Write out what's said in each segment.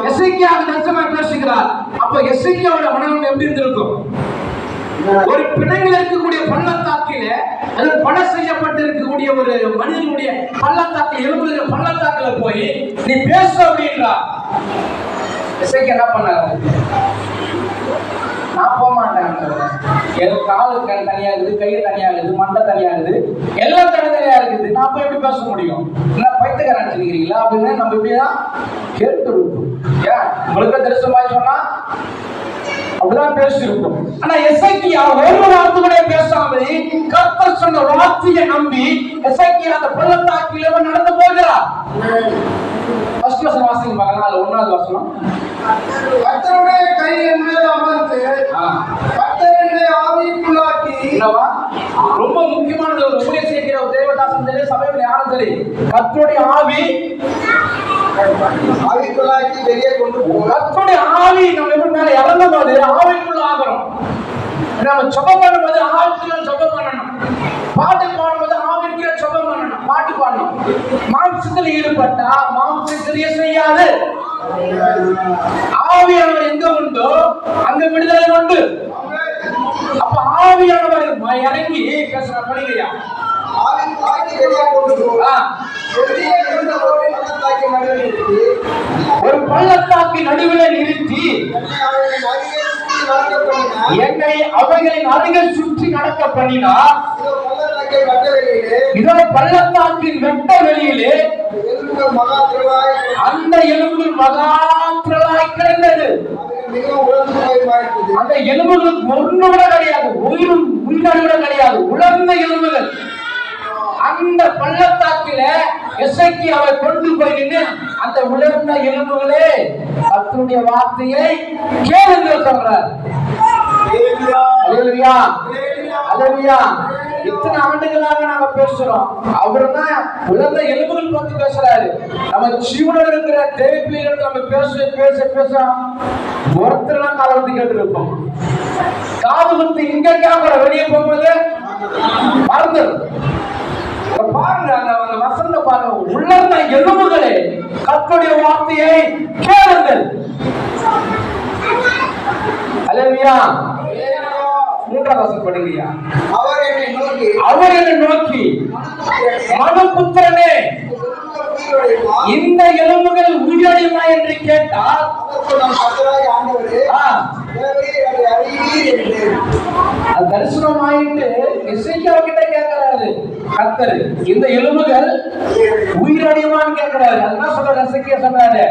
எசேக்கியாவுக்கு தரிசனமாய் பேசுகிறார். அப்ப எசேக்கியாவோட மனம் எப்படி இருந்திருக்கும்? ஒரு பிணங்கள் இருக்கக்கூடிய பள்ளத்தாக்கில, அது கொலை செய்யப்பட்டு இருக்கக்கூடிய ஒரு மனிதனுடைய பள்ளத்தாக்கில், எலும்புகிற பள்ளத்தாக்கில போய் நீ பேச அப்படின்றா. எசேக்கியா என்ன பண்ணாரு? நான் போக மாட்டேன். என் காலு தனியா இருக்குது, கை தனியா இருக்குது, மண்டை தனியா இருக்குது, எல்லாம் தனித்தனியா இருக்குது. நான் போய் எப்படி பேச முடியும்? என்ன பைத்தியக்காரன் நினைச்சிருக்கிறீங்களா அப்படின்னு நம்ம இப்படிதான் கேட்டு இருக்கோம். ஏன் உங்களுக்கு தரிசனமாய் சொன்னா அப்படிதான் பேசியிருக்கோம். ஆனா எசேக்கியா ஒரு வார்த்தை கூட பேசாமல் கர்த்தர் சொன்ன வார்த்தையை நம்பி எசேக்கியா அந்த பள்ளத்தாக்கிலே நடந்து போகிறார். ஃபர்ஸ்ட் வசனம் வாசிங்க பார்க்கலாம். அதுல 1வது வசனம், கர்த்தருடைய கை என் மேல் அமர்ந்து கர்த்தர் என்னை ஆவிக்குள்ளாக்கி. ரொம்ப முக்கியமானது. ஒரு ஊழியர் செய்கிற ஒரு தேவதாசன் சரி, சபையில் யாரும் சரி, கர்த்தருடைய ஆவிக்குள்ளாக்கி வெளியே கொண்டு போகும். கர்த்தருடைய ஆவி நம்ம எப்படி மேல இறங்கும் போது ஆவிக்குள்ள ஆகிறோம். நம்ம ஜெபம் பண்ணும்போது ஆவிக்குள்ள ஜெபம் பண்ணணும். பாட்டு பாடும்போது ஆவிக்குள்ள ஜெபம் பண்ணணும். பாட்டு பாடணும். மாம்சத்தில் ஈடுபட்டா மாம்சம் கிரியை செய்யாது. ஆவியானவர் எங்க உண்டோ அங்க விடுதலை உண்டு. அப்ப ஆவியானவர் இறங்கி பேசுற படிக்கையா ஒரு பள்ளத்தாக்கி நடுவில் நிறுத்தி என்னை அவைகளின் அருகில் சுற்றி நடக்க பண்ணினார். இதோ பள்ளத்தாக்கின் வெட்ட வெளியிலே அந்த எலும்புகள் மகா திரளாய் கிடந்தது. அந்த எலும்புகளுக்கு ஒன்று கூட கிடையாது, உயிராடு கூட கிடையாது, உலர்ந்த எலும்புகள். அந்த பள்ளத்தாக்கில எசேக்கியாவை கொண்டு போய் நின்று அந்த உலர்ந்த எலும்புகளே கர்த்தருடைய வார்த்தையை கேளுங்கள் சொல்றார். அல்லேலூயா, அல்லேலூயா. இத்தனை ஆண்டுகளாக நாம பேசுறோம். அவர்தான் உலர்ந்த எலும்புகள் பத்தி பேசுறாரு. நம்ம ஜீவனோட இருக்கிற தேவையில நம்ம பேச பேச பேச ஒருத்தர் காலத்து கேட்டு இருப்போம். காது குத்து இங்க கேட்கற வெளியே போகும்போது மறந்து பாருங்க. அந்த வசந்த பாருங்க. உலர்ந்த எலும்புகளே கர்த்தருடைய வார்த்தையை கேளுங்கள். அல்லேலூயா. 3வது வசனம் படிங்கயா. அவர் என்னை நோக்கி மனுபுத்திரனே, இந்த எலும்புகள் உயிரடையுமா என்று கேட்டால் தரிசனமாயிட்டு எசேக்கியா கிட்ட கேட்கிறாரு கர்த்தர், இந்த எலும்புகள் உயிரடையுமான்னு கேட்கிறாரு. அதுதான் சொல்ற எசேக்கியா சொல்றாரு,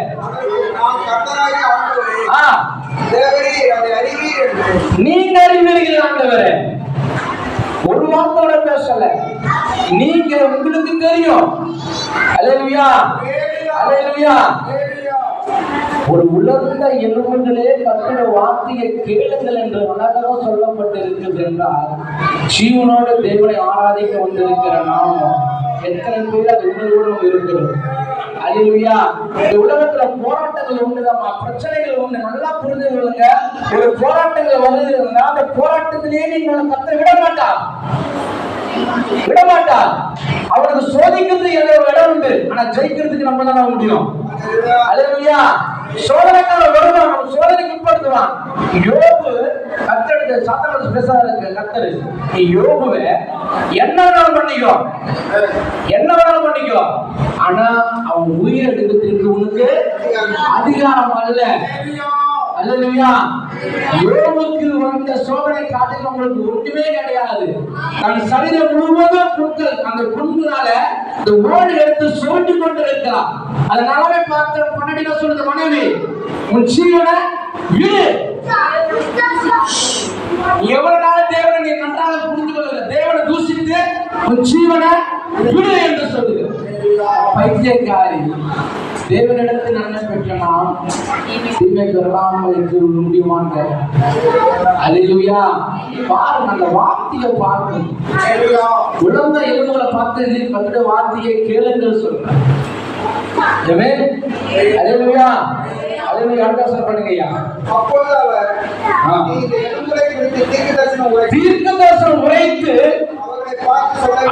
நீங்க அறிவீர்கள் ஆண்டவரே. ஒரு வார்த்தையோட பேசல, நீங்க உங்களுக்கு தெரியும். அல்லேலூயா, அல்லேலூயா. ஒரு உலர்ந்த எலும்புகளே கர்த்தருடைய வார்த்தையை கேளுங்கள் என்று அழகாக சொல்லப்பட்டிருக்கிறது என்றால், ஜீவனோடு தேவனை ஆராதிக்க வந்திருக்கிற நாம எத்தனை பேர் அது உணர்வோடு இருக்கிறோம். அல்லேலூயா. இந்த உலகத்துல போராட்டங்கள் உண்டுதாமா, பிரச்சனைகள் உண்டு. நல்லா புரிந்து கொள்ளுங்க. ஒரு போராட்டங்கள் வருதுன்னா அந்த போராட்டத்திலேயே நீங்க கர்த்தர் விட மாட்டார், விட மாட்டார். அவருக்கு சோதிக்கிறது ஒரு இடம் உண்டு, ஆனா ஜெயிக்கிறதுக்கு நம்ம தான் முடியும். அல்லேலூயா. சோதனைக்கான வருவான், நம்ம சோதனைக்கு உட்படுத்துவான். யோபு கர்த்தருடைய சாத்தானோட பேசாதீங்க. கர்த்தர், நீ யோபுவை என்ன வேணாலும் பண்ணிக்கோ, என்ன வேணாலும் பண்ணிக்கோ, ஆனா அவன் உயிர் எடுக்கிறதுக்கு உனக்கு அதிகாரம் அல்ல. அல்லேலூயா. யோபுக்கு வந்த சோதனை காட்டில் உங்களுக்கு ஒன்றுமே கிடையாது. தன் சரீரம் முழுவதும் புண்கள், அந்த புண்களால இந்த ஓடு எடுத்து சோழ்ந்து கொண்டு இருக்கிறார். அதனாலவே பார்த்து பன்னெண்டு சொல்லுது, மனைவி உன் ஜீவனை விடு. எவ்வளவு நாள் தேவனை நீ நன்றாக புரிந்து கொள்ள, தேவனை தூசித்து உன் ஜீவனை விடு என்று சொல்லுது. பைத்தியக்காரி, தேவனிடத்தில் நன்மை பெற்றனா தீமை பெறாமல் இருக்க முடியுமாங்க? அல்லேலூயா. பாருங்க, அந்த வார்த்தையை பாருங்க. உலர்ந்த எலும்புகளை பார்த்து கர்த்தருடைய வார்த்தையை கேளுங்கள் சொல்றேன். அல்லேலூயா, அல்லேலூயா. அடுத்த பண்ணுங்கய்யா. அப்பொழுது அவர் தீர்க்க தரிசனம் உரைத்து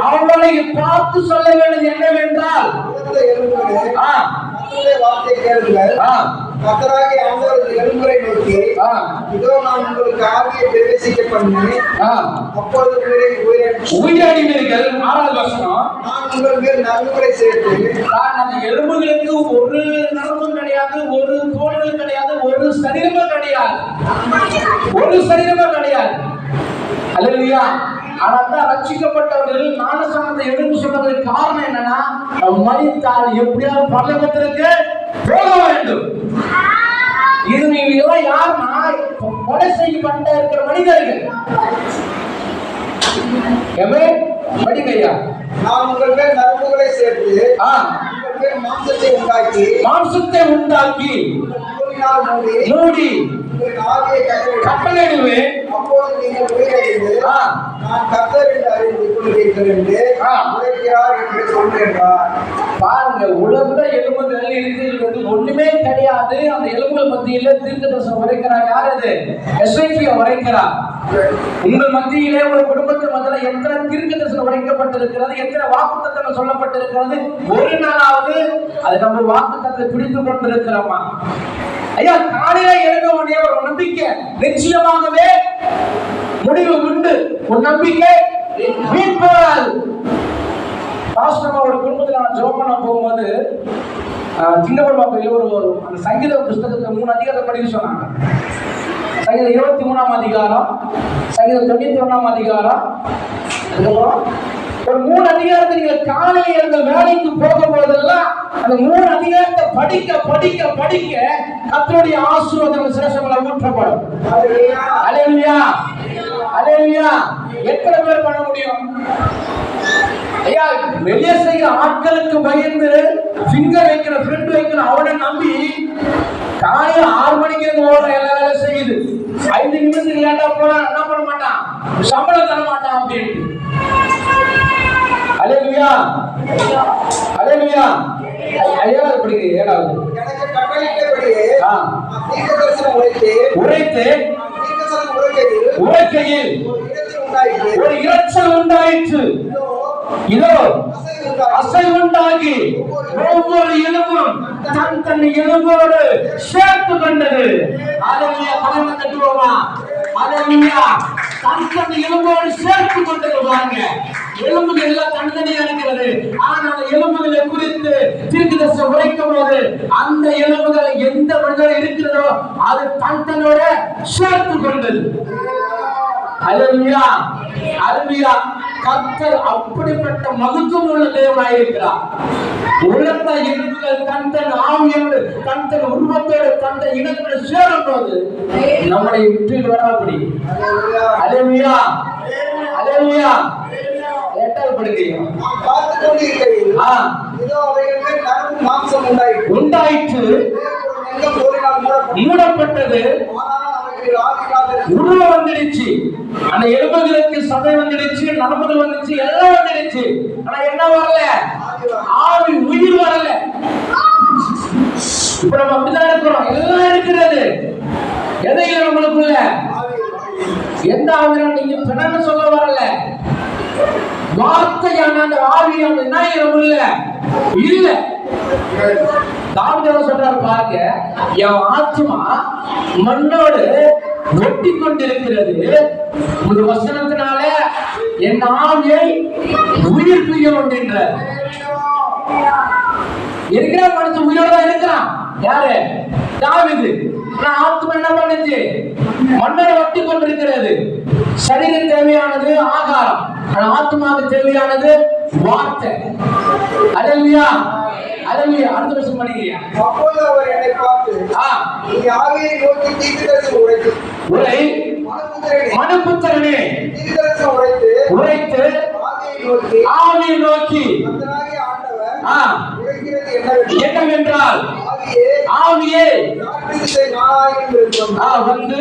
அவனை பார்த்து சொல்ல வேண்டியது என்னவென்றால், கர்த்தருடைய வார்த்தை கேளுங்கள். கர்த்தராகிய ஆண்டவர் எலும்புகளை நோக்கி, இதோ நான் உங்களுக்கு ஆவியை பிரவேசிக்க பண்ணினேன், அப்பொழுது உயிரடைவீர்கள். 6வது வசனம், நான் உங்கள் மேல் நரம்புகளை சேர்த்து, அந்த எலும்புகளுக்கு ஒரு நரம்பும் கிடையாது, ஒரு தோள்கள் கிடையாது, ஒரு சரீரமும் கிடையாது, ஒரு சரீரமும் கிடையாது. அல்லேலூயா. ஆனால் ரட்சிக்கப்பட்டவர்கள் ஞானஸ்நானத்தை எடுத்து சொன்னதற்கு காரணம் என்னன்னா, மரித்தால் எப்படியாவது பரலோகத்திற்கு போக வேண்டும். இது நீங்க எல்லாம் யாருன்னா கொலை செய்யப்பட்ட இருக்கிற மனிதர்கள். நான் உங்கள் மேல் நரம்புகளை சேர்த்து, உங்கள் மேல் மாம்சத்தை உண்டாக்கி மூடி கட்டளையிடுவேன். அப்பொழுது நீங்கள் உயிரடைந்து, நான் கர்த்தர் என்று அறிந்து கொள்வீர்கள் என்று உரைக்கிறார் என்று சொல்கிறார். பாருங்க, உலகத்துல எலும்புகள் இருக்கிறது ஒண்ணுமே கிடையாது. அந்த எலும்புகள் மத்தியில தீர்க்கதரிசனம் உரைக்கிறார். யார் அது? எஸ்ஐபியா உரைக்கிறார். உங்கள் மத்தியிலே ஒரு குடும்பத்தின் மத்தியில எத்தனை தீர்க்கதரிசனம் உரைக்கப்பட்டிருக்கிறது, எத்தனை வாக்குத்தத்தங்கள் சொல்லப்பட்டிருக்கிறது. ஒரு நாளாவது அது நம்ம வாக்குத்தத்தை பிடித்து கொண்டிருக்கிறோமா? ஐயா, காலையில எழுத உடனே ஒரு நம்பிக்கை, நிச்சயமாகவே முடிவு உண்டு. ஒரு நம்பிக்கை மீட்பால். பாஸ்டர் ஒரு குடும்பத்தில் நான் ஜெபம் பண்ண போகும்போது சிங்கப்பூர் ஒரு அந்த சங்கீத புஸ்தகத்தை 3 அதிகாரத்தை படிக்க சொன்னாங்க. சங்கீதம் 23ஆம் அதிகாரம், சங்கீதம் 91ஆம் அதிகாரம், அதுக்கப்புறம் ஒரு 3 அதிகாரத்தை நீங்கள் காலையில் எழுந்த வேலைக்கு போகும்போதெல்லாம் அந்த 3 அதிகாரத்தை படிக்க படிக்க படிக்க கர்த்தருடைய ஆசீர்வாதம் சேஷங்களை ஊற்றப்படும். அல்லேலூயா, அல்லேலூயா. எத்தனை பேர் பண்ண முடியும்? ஐயா, வெளியே செய்கிற ஆட்களுக்கு பயந்து ஃபிங்கர் வைக்கிற ஃப்ரெண்ட் வைக்கிற அவனை நம்பி காலையில் 6 மணிக்கு ஓடுற எல்லா வேலை செய்யுது. 5 நிமிஷத்துக்கு லேட்டா போனா என்ன பண்ண மாட்டான், சம்பளம் தர மாட்டான் அப்படின்ட்டு. அல்லேலூயா, அல்லேலூயா. ஐயாவது படிங்க, 7வது. எனக்கு கட்டளையிட்டபடியே தீர்க்கதரிசனம் உரைத்து உரைக்கையில் ஒரு இரைச்சல் உண்டாயிற்று. இதோ அசை உண்டாகி ஒவ்வொரு எலும்பும் தன் எலும்போடு சேர்த்து கொண்டது. அல்லேலூயா. பலனை தட்டுவோமா? அல்லேலூயா. தன் எலும்போடு சேர்த்து கொண்டது. பாருங்க, எலும்புகள் எல்லாம் தனித்தனியா இருக்கிறது. ஆனால் எலும்புகளை குறித்து தீர்க்கதரிசனம் உரைக்கும் போது அந்த எலும்புகள் எந்த மனிதர் இருக்கிறதோ அது தன்னோட சேர்த்து கொண்டது. அல்லேலூயா, அல்லேலூயா. கர்த்தர் அப்படிப்பட்ட மகத்துவம் உள்ள தேவனாய் இருக்கிறார். உலர்ந்த எலும்புகள் தன் ஆவியோடு தன் உருவத்தோடு தன் இனத்தோடு சேரும் போது நம்மளை விட்டு வராபடி. அல்லேலூயா, அல்லேலூயா. 8வது படிங்க. பார்த்துக் கொண்டிருக்கையில் இதோ அவைகள் மேல் நரம்பு மாம்சம் உண்டாயிற்று, மூடப்பட்டது, உருவம் வந்துடுச்சு. அந்த எலும்புகளுக்கு சதை வந்துடுச்சு, நரம்புகள் வந்துடுச்சு, எல்லாம் வந்துடுச்சு. ஆனா என்ன வரல? ஆவி, உயிர் வரல. இப்ப நம்ம அப்படிதான் இருக்கிறோம். எல்லாம் இருக்கிறது, எதையும் நம்மளுக்குள்ள எந்த ஆவியும் நீங்க பிறன்னு சொல்ல வரல. வார்த்தையான அந்த ஆவி அந்த நாயம் இல்ல. தாவீது சொல்றாரு பாருங்க, என் ஆத்மா மண்ணோடு ஒட்டி கொண்டிருக்கிறது, ஒரு வசனத்தினால என் ஆவியை உயிர்ப்பிக்க அப்படின்ற இருக்கிற மனுஷன் உயிரோட தான் இருக்கிறான். யாரு? தாவீது. ஆத்மா என்ன பண்ணுச்சு? மண்ணோட ஒட்டி கொண்டிருக்கிறது. சரீரம் தேவையானது ஆகாரம், ஆத்மாவுக்கு தேவையானது வார்த்தை. அல்லேலூயா, அல்லேலூயா. அடுத்த வருஷம் படிக்கிறீங்க. அப்பொழுது அவர் என்னை பார்த்து, நீ ஆவியை நோக்கி தீர்க்கதரிசனம் மனுபுத்திரனே, தீர்க்கதரிசனம் உரைத்து ஆவியை நோக்கி என்னவென்றால், ஆவியே வந்து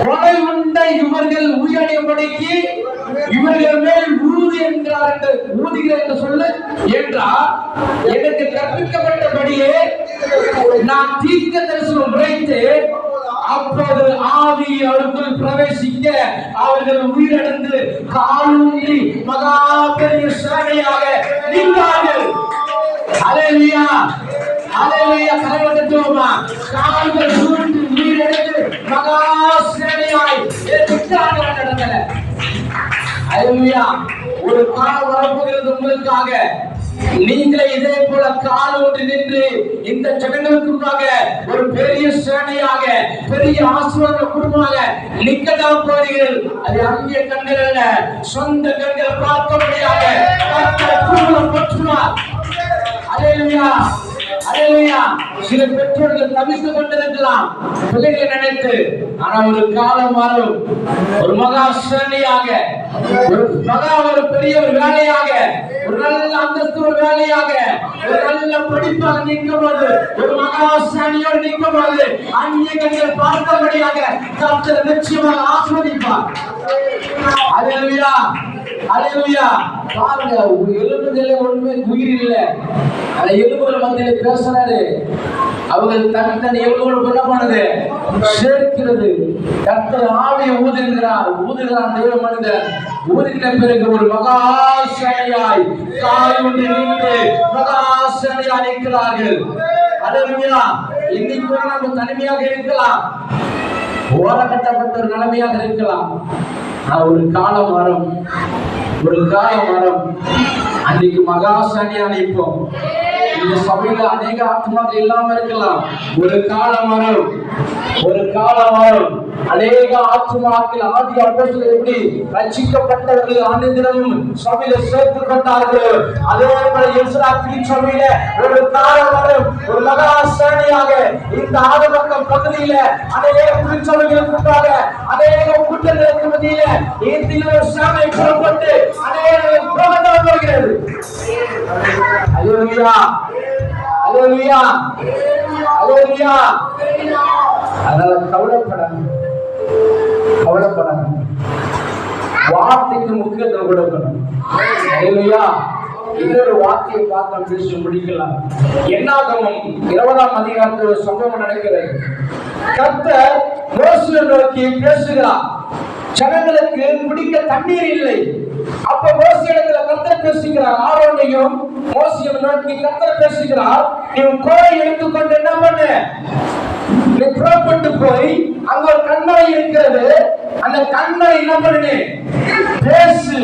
கொலை உண்ட இவர்கள் உயிரடையும்படிக்கு இவர்கள் மேல் ஊது என்றார் என்று ஊதுகிறார் என்று சொல்லு என்றார். எனக்கு கற்பிக்கப்பட்டபடியே நான் தீர்க்க தரிசனம் உரைத்து, அப்போது ஆவி அவர்கள் பிரவேசிக்க அவர்கள் உயிரிழந்து காலூன்றி மகா பெரிய சேனையாக நின்றார்கள். அல்லேலூயா, ஹalleluya கரைவட்டுமா கால்கள் சுருண்டு நீரெடுத்து மகா சேனையாய் எதிர்த்தாங்க நடக்கல ஹalleluya ஒரு காலம் வரப்போகிறது உங்களுக்காக நீங்களே இதே போல காலோடு நின்று இந்த ஜனங்களுக்குள்ளாக ஒரு பெரிய சேனையாக பெரிய ஆசீர்வாத குடும்பமாக நிக்கதான் போறீர்கள் அது அங்கே கண்கள் சொந்த கண்களை பார்க்கும்படியாக குடும்பம் பெற்றுவார் ஹalleluya ஹalleluya சில பெற்றோர்கள் தவித்து கொண்டிருக்கலாம் பிள்ளைகளை நினைத்து ஆனா ஒரு காலம் வரும் ஒரு மகா சேனையாக ஒரு பெரிய ஒரு வேலையாக ஒரு நல்ல அந்தஸ்து ஒரு வேலையாக ஒரு நல்ல படிப்பாக நிற்கும்போது ஒரு மகா சேனையோடு நிற்கும்போது அங்கே கண்கள் பார்க்கும்படியாக கர்த்தர் நிச்சயமாக ஆசீர்வதிப்பார் ஹalleluya ஹalleluya பாருங்க எலும்புகளே ஒண்ணுமே உயிர் இல்ல அந்த எலும்புகள் மத்தியில பேசுறாரு அவர்கள் தன் எலும்புகள் என்ன பண்ணுது சேர்க்கிறது கர்த்தர் ஆவியை ஊதுகிறார் தேவ மனிதர் ஊதின பிறகு ஒரு மகா சேனையாய் காய் ஒன்று நின்று மகா சேனையாய் நிற்கிறார்கள் ஹalleluya இன்னைக்கு நம்ம தனிமையாக இருக்கலாம் ஓரக்கட்டப்பட்ட ஒரு நிலைமையாக இருக்கலாம் ஒரு காலம் வரும் அன்னைக்கு மகா சேனையா நிற்போம் இந்த சபையில அநேக ஆத்மாக்கள் இல்லாம இருக்கலாம் ஒரு காலம் வரும் அநேக ஆத்மாக்கள் ஆதி அப்போஸ்தலர் எப்படி ரட்சிக்கப்பட்டவர்கள் ஆனந்தமும் சபையில சேர்த்து கொண்டார்கள் அதே போல எஸ்ரா திருச்சபையில ஒரு காலம் வரும் ஒரு மகா சேனையாக இந்த ஆதவக்கம் பகுதியில அநேக திருச்சபைகளுக்காக அநேக கூட்டங்களுக்கு மத்தியில இந்த சேனை புறப்பட்டு அநேக புறப்பட்டு வருகிறது ஹalleluya ஹalleluya ஹalleluya அதனால கவலைப்படாதீங்க வார்த்தைக்கு முக்கியத்துவம் கொடுக்கணும் ஹalleluya இன்னொரு வார்த்தையை பார்த்து பேசி முடிக்கலாம் என்னாகமம் 20ஆம் அதிகாரத்தில் ஒரு சம்பவம் நடக்கிறது கர்த்தர் மோசேயை நோக்கி பேசுகிறார் ஜனங்களுக்கு குடிக்க தண்ணீர் இல்லை அப்ப மோசேயிடத்துல கர்த்தர் பேசுகிறார் ஆரோனையும் மோசேயை நோக்கி கர்த்தர் பேசுகிறார் நீ கோலை எடுத்துக்கொண்டு என்ன பண்ணு நீ புறப்பட்டு போய் அங்க ஒரு கண்மலை இருக்கிறது அந்த கண்மலை என்ன பண்ணு பேசு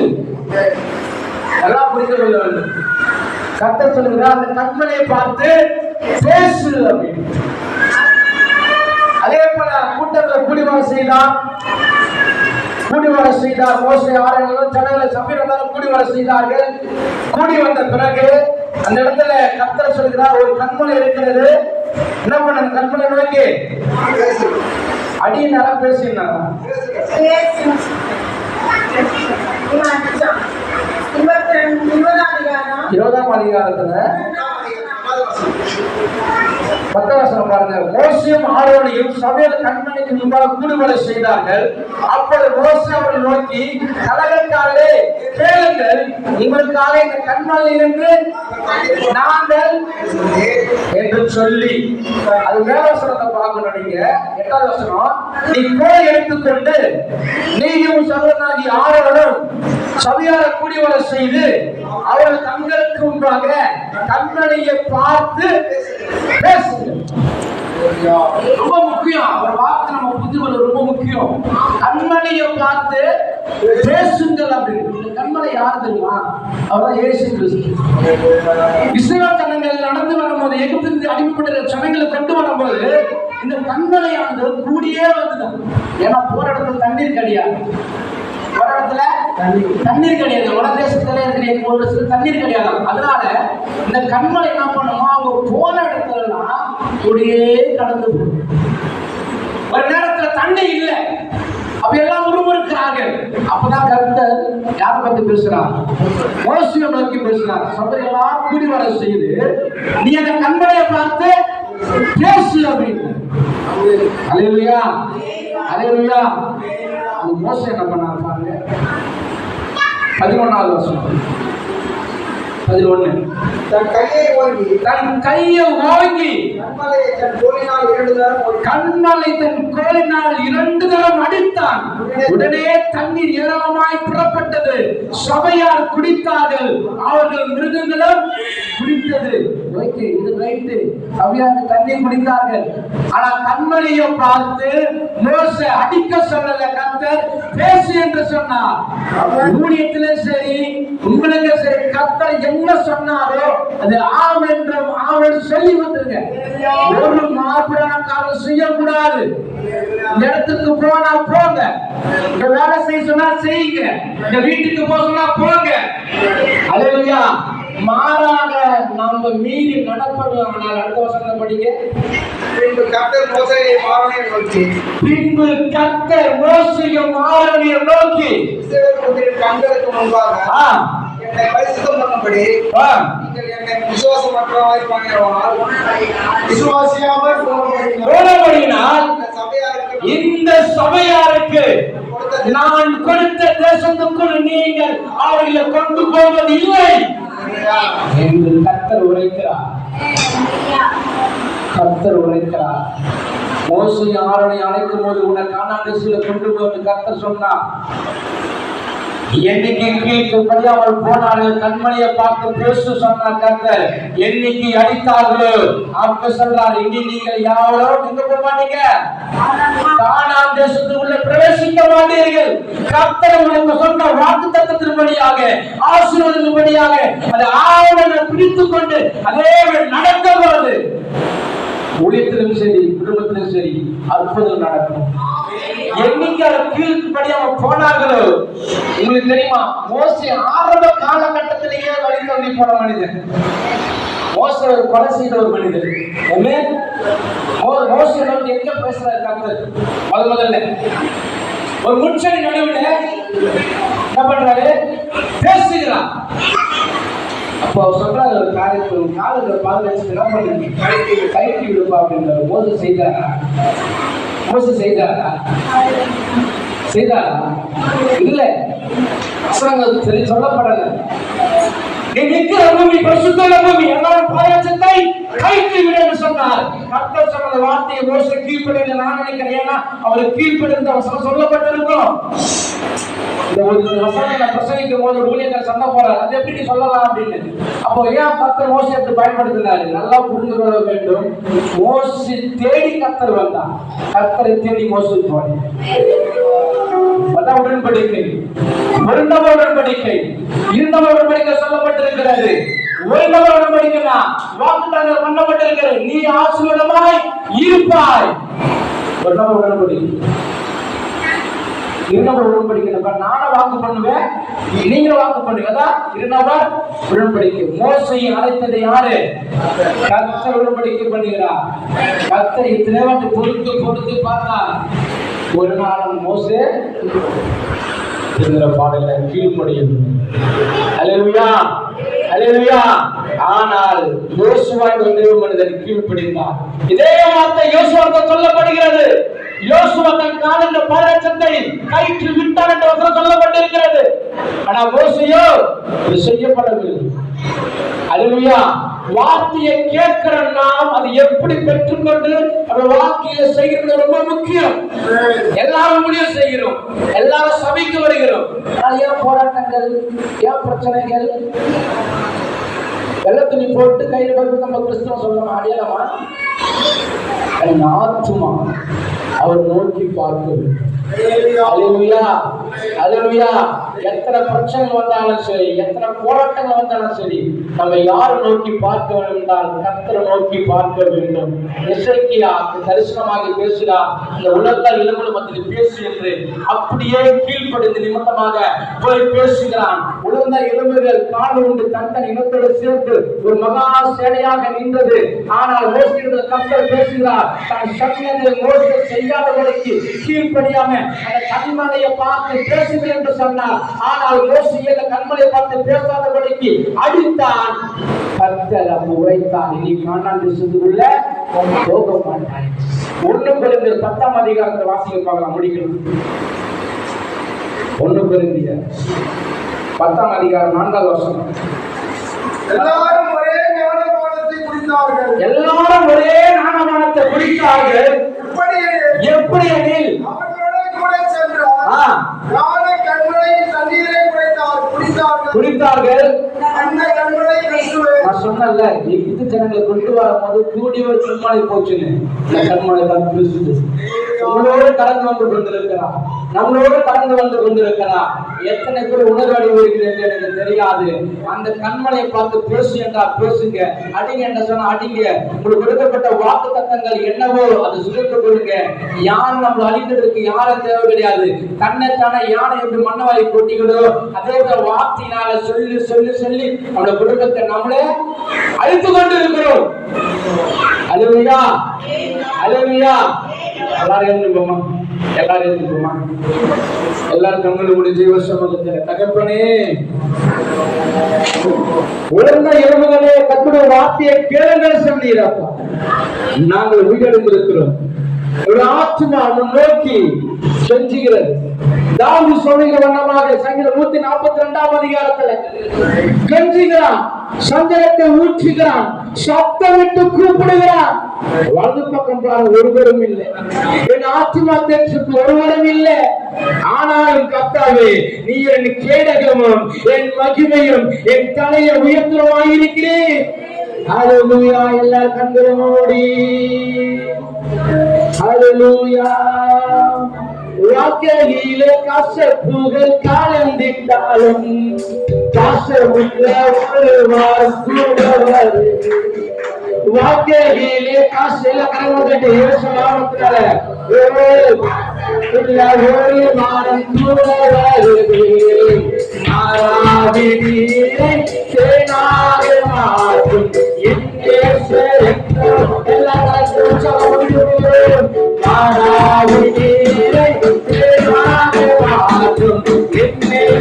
எல்லாம் புரிந்து கொள்ள வேண்டும் கர்த்தர் சொல்லுகிறார் அந்த கண்மலையை பார்த்து பேசு அப்படின்னு அதே போல கூட்டத்தில் கூடிவர செய்தார் மோசே ஆரோனும் ஜனங்களை சபையினரும் கூடிவர செய்தார்கள் கூடி வந்த பிறகு அந்த இடத்துல கர்த்தர் சொல்கிறார் ஒரு கண்மலை இருக்கிறது என்ன பண்ண கண்மலை நோக்கி அடி நேரம் பேசினாங்க 20ஆம் அதிகாரத்துல 10 வசனம் பாருங்க மோசேயும் ஆரோனையும் சபையில் கண்மலைக்கு முன்பாக கூடுவரை செய்தார்கள் அப்பொழுது மோசே அவரை நோக்கி கலகக்காரரே கேளுங்கள் உங்களுக்காக இந்த கண்மலையில் இருந்து நாங்கள் என்று சொல்லி அது மேல வசனத்தை பார்க்கணும் நீங்க 8வது வசனம் நீ கோல் எடுத்துக்கொண்டு நீயும் சகோதரனாகி ஆரோனும் சபையார கூடிவரை செய்து அவர்கள் தங்களுக்கு முன்பாக கண்மலையை பார்த்து பேசுங்கள் ரொம்ப முக்கியம் ஒரு வார்த்தை நம்ம புரிந்து ரொம்ப முக்கியம் கண்மலையை பார்த்து பேசுங்கள் அப்படின்னு இந்த கண்மலை யார் தெரியுமா அவர்தான் இயேசு கிறிஸ்து இஸ்ரவேல் ஜனங்கள் நடந்து வரும்போது எகிப்திலிருந்து அடிமைப்பட்ட ஜனங்களை கொண்டு வரும்போது இந்த கண்மலையானது கூடியே வந்துதான் ஏன்னா போற இடத்துல தண்ணீர் கிடையாது ஒரு இடத்துல தண்ணீர் கிடையாது வட தேசத்துல இருக்கிற ஒரு சில தண்ணீர் கிடையாது அதனால இந்த கண்மலை என்ன பண்ணுமோ அவங்க போன இடத்துல எல்லாம் கூடியே கடந்து போகும் ஒரு நேரத்துல தண்ணி இல்லை அப்ப எல்லாம் உருவருக்கிறார்கள் அப்பதான் கர்த்தர் யாரை பத்தி பேசுறார் மோசேயை நோக்கி பேசுறார் சபை எல்லாம் கூடி வர செய்து நீ அந்த கண்மலையை பார்த்து பேசு அப்படின்னு ஹல்லேலூயா ஹல்லேலூயா அது மோசே என்ன பண்ணார் பாருங்க 11வது வசனம் 11 தன் கையை ஓங்கி கண்மலையை தன் கோலினால் 2 தரம் அடித்தான். உடனே தண்ணீர் ஏராளமாய் புறப்பட்டது. சபையார் குடித்தார்கள், அவர்கள் மிருகங்களும் குடித்தது. இது ரைட்டு, சபையார் தண்ணீர் குடித்தார்கள். ஆனா கண்மலையை பார்த்து மோசே அடிக்க சொல்லல, கர்த்தர் பேசு என்று சொன்னார். ஊழியத்திலே சரி, உங்களுக்கு சரி, கர்த்தர் என்ன சொன்னாரோ அது ஆம் என்றும் ஆவல் சொல்லி வந்துருங்க. ஒரு மாபெரும் செய்யக்கூடாது. இந்த இடத்துக்கு போனா போங்க, இந்த வேலை செய்ய சொன்னா செய்யுங்க, இந்த வீட்டுக்கு போக சொன்னா போங்க. அல்லேலூயா. மாறாக நாம மீறி நடப்போம். அடுத்த வசனத்தை படிங்க. பின்பு கர்த்தர் மோசேயை ஆரோனையும் நோக்கி இஸ்ரவேல் புத்திரரின் கண்களுக்கு முன்பாக என்னை பரிசுத்தம் பண்ணும்படி நீங்கள் என்னை விசுவாசியாமல் போனபடியினால் இந்த சபையாருக்கு நான் கொடுத்த தேசத்துக்குள் நீங்கள் அவர்களை கொண்டு போவது இல்லை என்று கர்த்தர் உரைக்கிறார். மோசே ஆரோனை அழைக்கும் போது உன்னை கானான் தேசத்திலே கொண்டு போய் கர்த்தர் சொன்னார். என்னைக்கு கீழ்ப்படியாமல் போனார்கள், கண்மணியை பார்த்து பேசு சொன்னார் கர்த்தர். என்னைக்கு அடித்தார்களோ அப்ப சொல்றாரு, இனி நீங்கள் யாரும் எங்க போக மாட்டீங்க, கானான் தேசத்துக்குள்ள பிரவேசிக்க மாட்டீர்கள். கர்த்தர் உங்களுக்கு சொன்ன வாக்குத்தத்தத்தின்படியாக, ஆசீர்வாதத்தின்படியாக அது ஆவணங்களை பிடித்துக் கொண்டு அதே நடக்க போது ஊழியத்திலும் சரி, குடும்பத்திலும் சரி அற்புதம் நடக்கும். என்னைக்கு அவர் கீழ்ப்படியாம போனார்களோ, உங்களுக்கு தெரியுமா, மோசே ஆரம்ப காலகட்டத்திலேயே வழி தவறி போன மனிதன். மோசே ஒரு கொலை செய்த ஒரு மனிதன். மோசே எங்க பேசுறாரு கர்த்தர்? முதல்ல ஒரு முச்சடி நடுவில் என்ன பண்றாரு, பேசுகிறார். அப்போ சொல்றாரு ஒரு காரியத்தை, காலத்துல பாதுகாத்து என்ன பண்ணுங்க, கைட்டி விடுப்பா அப்படின்றாரு. மோசே செய்தாரா? இல்ல, சரி சொல்லப்படல. நீ நிற்கிற பூமி பரிசுத்தமான பூமி, எல்லாரும் பாயாசத்தை கைட்டி விடு என்று சொன்னார். கர்த்தர் சொன்ன வார்த்தையை மோசே கீழ்ப்படியல நான் நினைக்கிறேன். ஏன்னா அவர் கீழ்ப்படிந்த வசனம் சொல்லப்பட்டிருக்கும். இந்த ஒரு வசனங்களை பிரசங்கிக்கும் போது ஊழியர்கள் சண்டை போறாரு, அது எப்படி சொல்லலாம் அப்படின்னு. அப்போ ஏன் கர்த்தர் மோசே எடுத்து பயன்படுத்தினாரு? நல்லா புரிந்து கொள்ள வேண்டும். மோசே தேடி கர்த்தர் வந்தான். கர்த்தரை தேடி மோசே போனார். உடன்படிக்கை, உடன்படிக்கை சொல்லப்பட்டிருக்கிறது. உடன்படிக்கை வாக்குத்தத்தங்கள் பண்ணப்பட்டிருக்கிறது. நீ ஆசீர்வாதமாய் இருப்பாய். உடன்படிக்கை நானும் வாக்கு பண்ணுவேன், நீங்க வாக்கு பண்ணுங்க. உடன்படிக்கை மோசையை அழைத்தது யாரு? கர்த்தர் உடன்படிக்கை பண்ணுகிறார். கர்த்தர் இத்தனை வாட்டி பொறுத்து பார்த்தா ஒரு நாளும் மோசே பாடல கீழ்ப்படியும். அல்லேலூயா, அல்லேலூயா. ஆனால் யோசுவா மனிதன் கீழ்ப்படிந்தார். இதே வார்த்தை யோசுவாவுக்கு சொல்லப்படுகிறது. யோசுவா தன் காலில் பாதரட்சத்தை கயிற்று விட்டார் என்று சொல்லப்பட்டிருக்கிறது. ஆனா மோசேயோ இது செய்யப்படவில்லை. அல்லேலூயா. வார்த்தையை கேட்கிற நாம் அதை எப்படி பெற்றுக்கொண்டு அந்த வார்த்தையை செய்கிறது ரொம்ப முக்கியம். எல்லாரும் முடிவு செய்கிறோம், எல்லாரும் சபைக்கு வருகிறோம். ஏன் போராட்டங்கள், ஏன் பிரச்சனைகள்? வெள்ள துணி போட்டு கையில போட்டு நம்ம கிறிஸ்தவம் சொல்லணும் அடையாளமா? ஆத்மா அவர் நோக்கி பார்க்கிறது. அல்லேலூயா, அல்லேலூயா. எத்தனை பிரச்சனைகள் வந்தாலும் சரி, எத்தனை போராட்டங்கள் வந்தாலும் சரி, நம்ம யாரை நோக்கி பார்க்க வேண்டும் என்றால் கர்த்தரை நோக்கி பார்க்க வேண்டும். எசேக்கியா தரிசனமாக பேசுகிறார், இந்த உலகத்தால் இளமலை மத்தியில் பேசு என்று. அப்படியே கீழ்ப்படிந்து நிமித்தமாக போய் பேசுகிறான். உலர்ந்த எலும்புகள் கால் உண்டு தன் இனத்தோடு சேர்த்து ஒரு மகா சேனையாக நின்றது. ஆனால் மோசேயுடன் கர்த்தர் பேசுகிறார், தன் சமயத்தை மோசே செய்யாதபடிக்கு கீழ்ப்படியாம அந்த கண்மலையை பார்த்து பேசுகிறேன் என்று சொன்னார். ஆனால் மோசே அந்த கண்மலையை பார்த்து பேசாதபடிக்கு அடித்தான். கர்த்தர் உரைத்தான், இனி கானான் தேசத்துக்குள்ள போக மாட்டாய். 1 கொரிந்தியர் 10ஆம் அதிகாரத்தில் வாசிக்க பார்க்கலாம், முடிக்கணும். 1 கொரிந்தியர் 10ஆம் அதிகாரம் 4ஆம் வசனம். எல்லாரும் ஒரே ஞானபானத்தை குடித்தார்கள். எல்லாரும் ஒரே ஞானபானத்தை குடித்தார்கள். எப்படி எனில் அவர்களோட கூட சென்றார். ஞான கண்மலை தண்ணீரை குடித்தார்கள். அந்த கண்மலை கிறிஸ்துவே. நான் சொன்னேன்ல, எகிப்து ஜனங்களை கொண்டு வரும்போது கூடி ஒரு கண்மலை போச்சுன்னு. இந்த கண்மலை தான் கிறிஸ்து. நம்மளோடு கடந்து வந்து கொண்டிருக்கிறார். நம்மளோடு கடந்து வந்து கொண்டிருக்கிறார். எத்தனை பேர் உணர்வடை வருகிறது எனக்கு தெரியாது. அந்த கண்மலையை பார்த்து பேசு என்றால் பேசுங்க, அடிங்க என்று சொன்னா அடிங்க. உங்களுக்கு கொடுக்கப்பட்ட வாக்கு தத்தங்கள் என்னவோ அதை சுருக்கிக் கொள்ளுங்க. யாரும் நம்மளை அழிக்கிறதுக்கு யாரும் தேவை கிடையாது. தன்னைத்தானே யானை எப்படி மண்ணவாரி கொட்டிக்கிறதோ அதே போல வார்த்தையினால சொல்லி சொல்லி சொல்லி நம்மளோட குடும்பத்தை நம்மளே அழித்து கொண்டு இருக்கிறோம். அல்லேலூயா, அல்லேலூயா. எல்லாரும் எழுந்துப்போமா, எல்லாரும் எழுந்துப்போமா. எல்லாரும் நம்மளுடைய ஜீவ சமூகத்தில் தகப்பனே, உலர்ந்த எலும்புகளே கர்த்தருடைய வார்த்தையை கேளுங்கள் சொன்னீரப்பா. நாங்கள் உயிரிழந்திருக்கிறோம். ஒரு ஆத்மா நோக்கி செஞ்சுகிறது. தாவீது சொல்லுகிற வண்ணமாக சங்கீதம் 142 அதிகாரத்துல கெஞ்சுகிறான், சஞ்சலத்தை ஊற்றுகிறான், சத்தமிட்டு கூப்பிடுகிறான். வலது பக்கம் பாரு, ஒருவரும் இல்லை. என் ஆத்மா தேற்றுக்கு ஒருவரும் இல்லை. ஆனாலும் கர்த்தாவே, நீ என் கேடகமும் என் மகிமையும் என் தலையை உயர்த்துமாயிருக்கிறேன். ஹல்லேலூயா. எல்லா கண்களும் மூடி ஹல்லேலூயா. வாழ்க்கையிலே கசப்புகள் கலந்திட்டாலும் கசமுள்ள ஒரு வாரம் கூட வரு. வாழ்க்கையிலே காசுல கலந்துட்டு யோசனால ஒரு வாரம் கூட வருது. மாறாவினீரை